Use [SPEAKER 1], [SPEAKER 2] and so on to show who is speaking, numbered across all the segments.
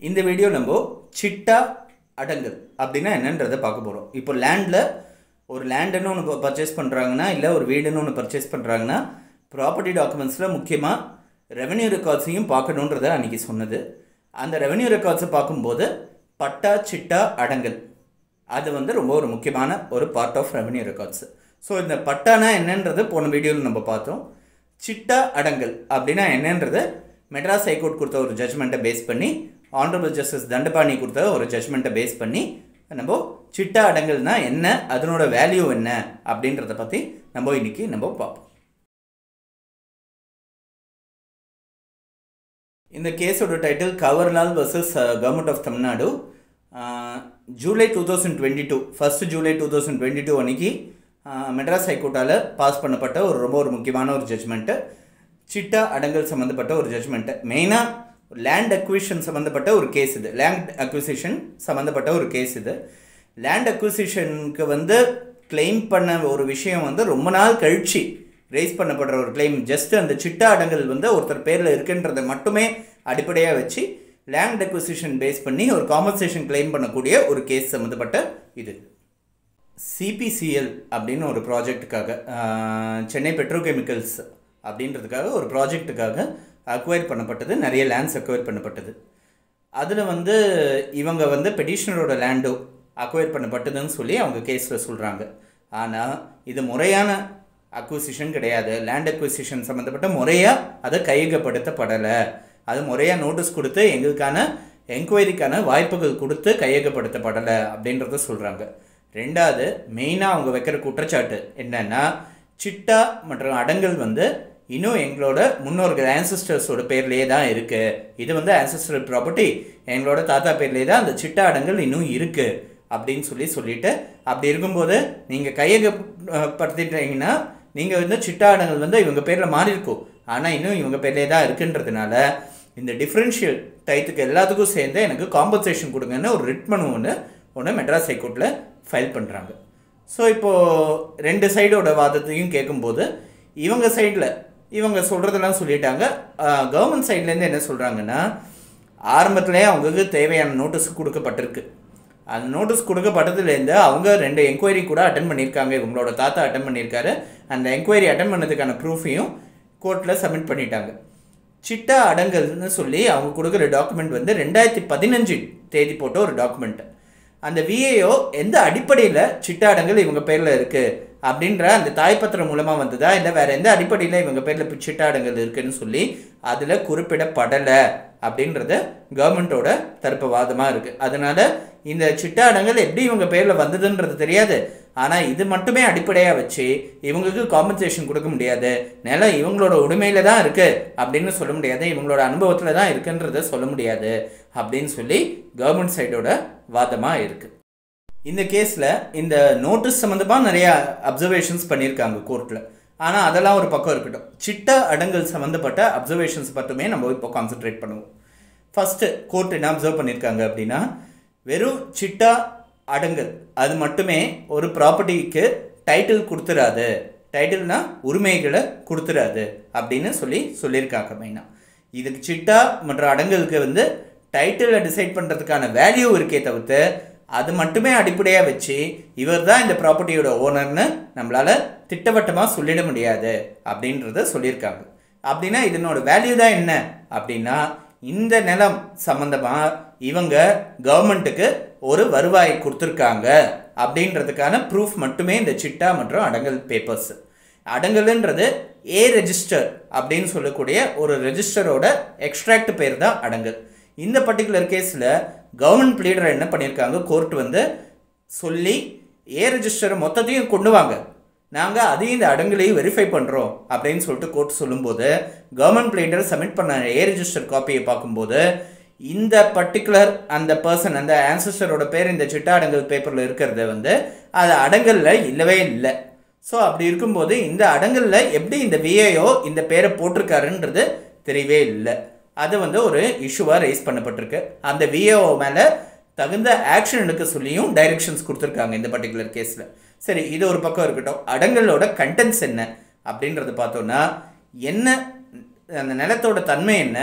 [SPEAKER 1] இந்த வீடியோ நம்ம சிட்டா அடங்கல் அப்படின்னா என்னன்றதை பார்க்க போகிறோம். இப்போ லேண்டில் ஒரு லேண்டுன்னு ஒன்று பர்ச்சேஸ் பண்ணுறாங்கன்னா இல்லை ஒரு வீடுன்னு ஒன்று பர்ச்சேஸ் பண்ணுறாங்கன்னா ப்ராப்பர்ட்டி டாக்குமெண்ட்ஸில் முக்கியமாக ரெவென்யூ ரெக்கார்ட்ஸையும் பார்க்கணுன்றதை அன்றைக்கி சொன்னது. அந்த ரெவென்யூ ரெக்கார்ட்ஸை பார்க்கும்போது பட்டா சிட்டா அடங்கல் அது ரொம்ப ஒரு முக்கியமான ஒரு part of revenue records. So இந்த பட்டானா என்னன்றது போன வீடியோவில் நம்ம பார்த்தோம். சிட்டா அடங்கல் அப்படின்னா என்னன்றது மெட்ராஸ் ஹைகோர்ட் கொடுத்த ஒரு ஜட்ஜ்மெண்ட்டை பேஸ் பண்ணி, ஆனரபிள் ஜஸ்டிஸ் தண்டபாணி கொடுத்த ஒரு ஜட்ஜ்மெண்ட்டை பேஸ் பண்ணி நம்ம சிட்டா அடங்கல்னா என்ன, அதனோட வேல்யூ என்ன அப்படின்றத பற்றி நம்ம இன்றைக்கி பார்ப்போம். இந்த கேஸோட title Kawarlal versus government of Tamil Nadu. ஜூலை 2022 1 ஜூலை 2022 அன்றைக்கி மெட்ராஸ் ஹைகோர்ட்டால் பாஸ் பண்ணப்பட்ட ஒரு முக்கியமான ஒரு ஜட்ஜ்மெண்ட்டு, சிட்டா அடங்கல் சம்மந்தப்பட்ட ஒரு ஜட்ஜ்மெண்ட்டு. மெயினாக லேண்ட் அக்விசிஷன் சம்மந்தப்பட்ட ஒரு கேஸ் இது. லேண்ட் அக்விசிஷன் சம்மந்தப்பட்ட ஒரு கேஸ் இது. லேண்ட் அக்விசிஷனுக்கு கிளைம் பண்ண ஒரு விஷயம் ரொம்ப நாள் கழித்து ரைஸ் பண்ணப்படுற ஒரு கிளைம். ஜஸ்ட் அந்த சிட்டா அடங்கல் ஒருத்தர் பேரில் இருக்குன்றதை மட்டுமே அடிப்படையாக வச்சு லேண்ட் அக்விசிஷன் பேஸ் பண்ணி ஒரு காம்பன்சேஷன் கிளைம் பண்ணக்கூடிய ஒரு கேஸ் சம்மந்தப்பட்ட இது. சிபிசிஎல் அப்படின்னு ஒரு ப்ராஜெக்டுக்காக, சென்னை பெட்ரோகெமிக்கல்ஸ் அப்படின்றதுக்காக ஒரு ப்ராஜெக்டுக்காக அக்வயர் பண்ணப்பட்டது. நிறைய லேண்ட்ஸ் அக்வயர் பண்ணப்பட்டது. அதில் இவங்க பெட்டிஷனரோட லேண்டோ அக்வயர் பண்ணப்பட்டதுன்னு சொல்லி அவங்க கேஸில் சொல்கிறாங்க. ஆனால் இது முறையான அக்விசிஷன் கிடையாது. லேண்ட் அக்விசிஷன் சம்மந்தப்பட்ட முறையாக அதை கையகப்படுத்தப்படலை. அது முறையாக நோட்டீஸ் கொடுத்து எங்களுக்கான என்கொயரிக்கான வாய்ப்புகள் கொடுத்து கையகப்படுத்தப்படலை அப்படின்றத சொல்கிறாங்க. ரெண்டாவது, மெயினாக அவங்க வைக்கிற குற்றச்சாட்டு என்னென்னா, சிட்டா மற்றும் அடங்கல் இன்னும் எங்களோட முன்னோர்கள் ஆன்சஸ்டர்ஸோட பேர்லேயே தான் இருக்குது. இது ஆன்சஸ்டர் ப்ராப்பர்ட்டி, எங்களோட தாத்தா பேர்லேயே தான் அந்த சிட்டா அடங்கல் இன்னும் இருக்குது அப்படின்னு சொல்லிட்டு, அப்படி இருக்கும்போது நீங்கள் கையகப்படுத்திட்டீங்கன்னா நீங்கள் சிட்டா அடங்கல் இவங்க பேரில் மாறி இருக்கும், ஆனால் இன்னும் இவங்க பேர்லேயே தான் இருக்குன்றதுனால இந்த டிஃப்ரென்ஷியல் டைத்துக்கு எல்லாத்துக்கும் சேர்ந்து எனக்கு காம்பன்சேஷன் கொடுங்கன்னு ஒரு ரிட் மனு ஒன்று மெட்ராஸ் ஹைகோர்ட்டில் ஃபைல் பண்ணுறாங்க. ஸோ இப்போது ரெண்டு சைடோட வாதத்தையும் கேட்கும்போது இவங்க சைடில் இவங்க சொல்கிறதெல்லாம் சொல்லிட்டாங்க. கவர்மெண்ட் சைட்லேருந்து என்ன சொல்கிறாங்கன்னா, ஆரம்பத்துலேயே அவங்களுக்கு தேவையான நோட்டீஸ் கொடுக்கப்பட்டிருக்கு. அந்த நோட்டீஸ் கொடுக்கப்பட்டதுலேருந்து அவங்க 2 என்கொயரி கூட அட்டன் பண்ணியிருக்காங்க. இவங்களோட தாத்தா அட்டன் பண்ணியிருக்காரு. அந்த என்கொயரி அட்டன் பண்ணதுக்கான ப்ரூஃபையும் கோர்ட்டில் சப்மிட் பண்ணிட்டாங்க. சிட்டா அடங்கல்னு சொல்லி அவங்க கொடுக்குற டாக்குமெண்ட் 2015 தேதி போட்ட ஒரு டாக்குமெண்ட். அந்த விஏஓ எந்த அடிப்படையில் சிட்டா அடங்கல் இவங்க பேரில் இருக்குது அப்படின்ற அந்த தாய்ப்பத்திரம் மூலமாக வந்ததா, இல்லை வேறு எந்த அடிப்படையில் இவங்க பேரில் சிட்டா அடங்கல் இருக்குதுன்னு சொல்லி அதில் குறிப்பிடப்படலை அப்படின்றது கவர்மெண்ட்டோட தரப்பு வாதமாக இருக்குது. அதனால் இந்த சிட்டா அடங்கல் எப்படி இவங்க பேரில் வந்ததுன்றது தெரியாது. ஆனால் இது மட்டுமே அடிப்படையாக வச்சு இவங்களுக்கு காம்பன்சேஷன் கொடுக்க முடியாது. நிலம் இவங்களோட உரிமையில் தான் இருக்குது அப்படின்னு சொல்ல முடியாது, இவங்களோட அனுபவத்தில் தான் இருக்குன்றதை சொல்ல முடியாது அப்படின்னு சொல்லி கவர்மெண்ட் சைடோட வாதமாக இருக்குது. இந்த கேஸில் இந்த நோட்டீஸ் சம்மந்தமாக நிறையா அப்சர்வேஷன்ஸ் பண்ணியிருக்காங்க கோர்ட்டில். ஆனால் அதெல்லாம் ஒரு பக்கம் இருக்கட்டும். சிட்டா அடங்கல் சம்மந்தப்பட்ட அப்சர்வேஷன்ஸ் மட்டுமே நம்ம இப்போ கான்சென்ட்ரேட் பண்ணுவோம். ஃபஸ்ட்டு கோர்ட் என்ன அப்சர்வ் பண்ணியிருக்காங்க அப்படின்னா, வெறும் சிட்டா அடங்கல் அது மட்டுமே ஒரு ப்ராப்பர்ட்டிக்கு டைட்டில் கொடுத்துடாது, டைட்டில்னா உரிமைகளை கொடுத்துடாது அப்படின்னு சொல்லியிருக்காங்க. மெயினாக இதுக்கு சிட்டா மற்றும் அடங்கலுக்கு டைட்டிலை டிசைட் பண்ணுறதுக்கான வேல்யூ இருக்கே தவிர்த்து அது மட்டுமே அடிப்படையாக வச்சு இவர் தான் இந்த ப்ராப்பர்ட்டியோட ஓனர்னு நம்மளால் திட்டவட்டமாக சொல்லிட முடியாது அப்படின்றத சொல்லியிருக்காங்க. அப்படின்னா இதனோட வேல்யூ தான் என்ன அப்படின்னா, இந்த நிலம் சம்மந்தமாக இவங்க கவர்மெண்ட்டுக்கு ஒரு வருவாய் கொடுத்துருக்காங்க அப்படின்றதுக்கான ப்ரூஃப் மட்டுமே இந்த சிட்டா மற்றும் அடங்கல் பேப்பர்ஸ். அடங்கல்ன்றது ஏ ரெஜிஸ்டர் அப்படின்னு சொல்லக்கூடிய ஒரு ரெஜிஸ்டரோட எக்ஸ்ட்ராக்ட் பேர் தான் அடங்கல். இந்த பர்டிகுலர் கேஸில் கவர்மெண்ட் ப்ளீடர் என்ன பண்ணியிருக்காங்க, கோர்ட் சொல்லி ஏ ரெஜிஸ்டரை மொத்தத்தையும் கொண்டு வாங்க, நாங்கள் அதையும் இந்த அடங்கலையும் வெரிஃபை பண்ணுறோம் அப்படின்னு சொல்லிட்டு கோர்ட் சொல்லும்போது கவர்மெண்ட் ப்ளீடர் சப்மிட் பண்ண ஏ ரெஜிஸ்டர் காப்பியை பார்க்கும்போது இந்த பர்டிகுலர் அந்த பர்சன், அந்த ஆன்சஸ்டரோட பேர் இந்த சிட்டா அடங்கல் பேப்பரில் இருக்கிறது அது அடங்கலில் இல்லவே இல்லை. ஸோ அப்படி இருக்கும்போது இந்த அடங்கலில் எப்படி இந்த விஏஓ இந்த பேரை போட்டிருக்காருன்றது தெரியவே இல்லை. அது ஒரு இஷ்யூவாக ரைஸ் பண்ணப்பட்டிருக்கு. அந்த விஏஓ மேலே தகுந்த ஆக்ஷன் எடுக்க சொல்லியும் டைரெக்ஷன்ஸ் கொடுத்துருக்காங்க இந்த பர்டிகுலர் கேஸில். சரி, இது ஒரு பக்கம் இருக்கட்டும். அடங்கலோட கண்டென்ட்ஸ் என்ன அப்படின்றத பார்த்தோன்னா, என்ன அந்த நிலத்தோட தன்மை என்ன,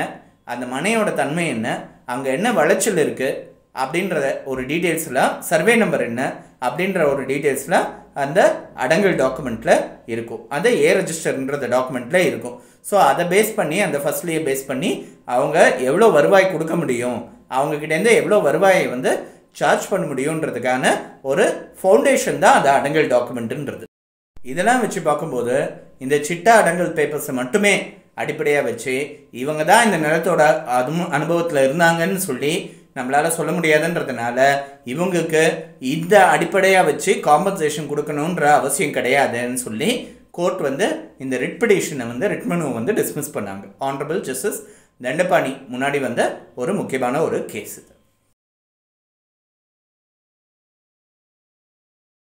[SPEAKER 1] அந்த மனையோட தன்மை என்ன, அங்கே என்ன விளைச்சல் இருக்குது அப்படின்ற ஒரு டீட்டெயில்ஸில், சர்வே நம்பர் என்ன அப்படின்ற ஒரு டீட்டெயில்ஸில் அந்த அடங்கல் டாக்குமெண்ட்டில் இருக்கும். அது ஏ ரெஜிஸ்டர்ன்ற டாக்குமெண்ட்டில் இருக்கும். ஸோ அதை பேஸ் பண்ணி, அந்த ஃபர்ஸ்ட்லேயே பேஸ் பண்ணி அவங்க எவ்வளோ வருவாய் கொடுக்க முடியும், அவங்கக்கிட்டேருந்து எவ்வளோ வருவாயை வந்து சார்ஜ் பண்ண முடியுன்றதுக்கான ஒரு ஃபவுண்டேஷன் தான் அந்த அடங்கல் டாக்குமெண்ட்டுன்றது. இதெல்லாம் வச்சு பார்க்கும்போது இந்த சிட்டா அடங்கல் பேப்பர்ஸை மட்டுமே அடிப்படையாக வச்சு இவங்க தான் இந்த நிலத்தோட அனுபவத்தில் இருந்தாங்கன்னு சொல்லி நம்மளால் சொல்ல முடியாதுன்றதுனால இவங்களுக்கு இந்த அடிப்படையாக வச்சு காம்பன்சேஷன் கொடுக்கணுன்ற அவசியம் கிடையாதுன்னு சொல்லி கோர்ட் வந்து இந்த ரிட் பெட்டிஷனை வந்து ரிட் மனுவை வந்து டிஸ்மிஸ் பண்ணாங்க. ஆனரபிள் ஜஸ்டிஸ் தண்டபாணி முன்னாடி வந்த ஒரு முக்கியமான ஒரு கேஸு.